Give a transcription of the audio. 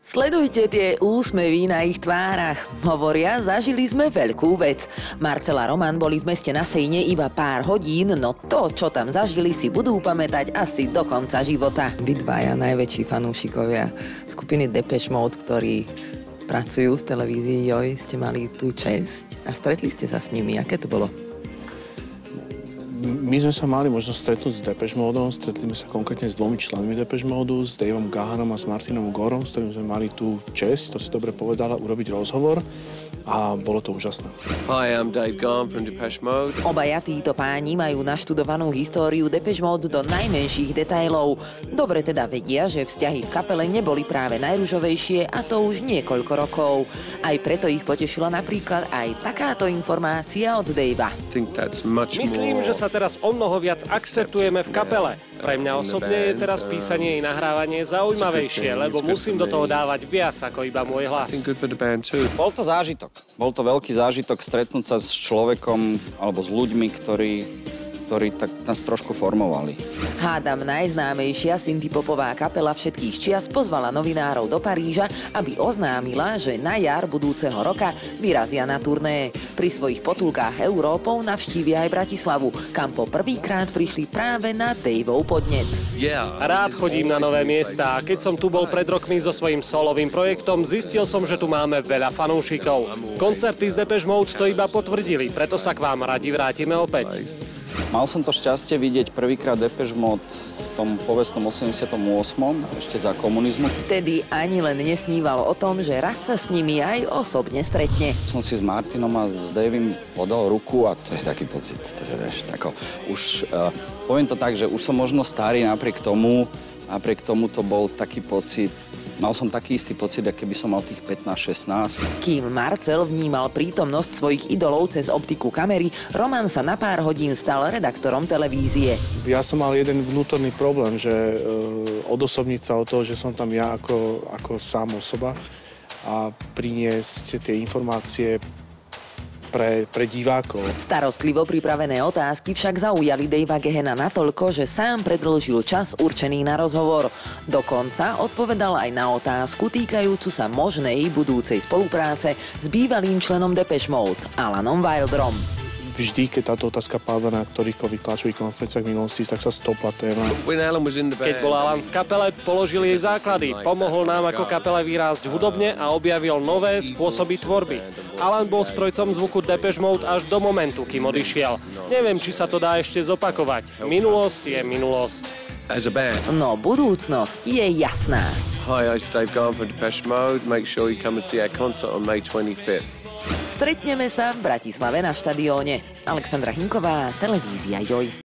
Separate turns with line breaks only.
Sledujte tie úsmevy na ich tvárach. Hovoria, zažili sme veľkú vec. Marcel a Roman boli v meste na Sejne iba pár hodín, no to, čo tam zažili, si budú pamätať asi do konca života.
Vy dvaja najväčší fanúšikovia skupiny Depeche Mode, ktorí pracujú v televízii Joj, ste mali tú česť a stretli ste sa s nimi. Aké to bolo?
My sme sa mali možnosť stretnúť s Depeche Modom, stretli sme sa konkrétne s dvomi členmi Depeche Modu, s Davom Gahanom a s Martinom Gorom, s ktorým sme mali tú česť, to si dobre povedala, urobiť rozhovor a bolo to úžasné.
Hi, I'm Dave Gahan from Depeche Mode.
Obaja títo páni majú naštudovanú históriu Depeche Mode do najmenších detailov. Dobre teda vedia, že vzťahy v kapele neboli práve najružovejšie a to už niekoľko rokov. Aj preto ich potešila napríklad aj takáto informácia od Davea.
Myslím, že sa teraz o mnoho viac akceptujeme v kapele. Pre mňa osobne je teraz písanie i nahrávanie zaujímavejšie, lebo musím do toho dávať viac ako iba môj hlas.
Bol to zážitok. Bol to veľký zážitok stretnúť sa s človekom alebo s ľuďmi, ktorí tak nás trošku formovali.
Hádam najznámejšia synthpopová kapela všetkých čias pozvala novinárov do Paríža, aby oznámila, že na jar budúceho roka vyrazia na turné. Pri svojich potulkách Európou navštívia aj Bratislavu, kam po prvýkrát prišli práve na Daveov podnet.
Rád chodím na nové miesta a keď som tu bol pred rokmi so svojím solovým projektom, zistil som, že tu máme veľa fanúšikov. Koncerty z Depeche Mode to iba potvrdili, preto sa k vám radi vrátime opäť.
Mal som to šťastie vidieť prvýkrát Depeche Mode v tom povestnom 88. ešte za komunizmu.
Vtedy ani len nesníval o tom, že raz sa s nimi aj osobne stretne.
Som si s Martinom a s Davim podal ruku a to je taký pocit. Poviem to tak, že už som možno starý, napriek tomu to bol taký pocit. Mal som taký istý pocit, ako keby som mal tých 15-16.
Kým Marcel vnímal prítomnosť svojich idolov cez optiku kamery, Roman sa na pár hodín stal redaktorom televízie.
Ja som mal jeden vnútorný problém, že odosobniť sa od toho, že som tam ja ako sám osoba a priniesť tie informácie pre divákov.
Starostlivo pripravené otázky však zaujali Davea Gahana natoľko, že sám predĺžil čas určený na rozhovor. Dokonca odpovedal aj na otázku týkajúcu sa možnej budúcej spolupráce s bývalým členom Depeche Mode, Alanom Wilderom.
Vždy, keď táto otázka padla na ktorýchkoľvek tlačových konferenciách v minulosti, tak sa stopla téma.
Keď bol Alan v kapele, položil jej základy, pomohol nám ako kapele vyrásť hudobne a objavil nové spôsoby tvorby. Alan bol strojcom zvuku Depeche Mode až do momentu, kým odišiel. Neviem, či sa to dá ešte zopakovať. Minulosť je minulosť.
No budúcnosť je jasná.
Hi, I'm Dave Gahan from Depeche Mode. Make sure you come and see our concert on May 25th.
Stretneme sa v Bratislave na štadióne. Alexandra Hinková, televízia Joj.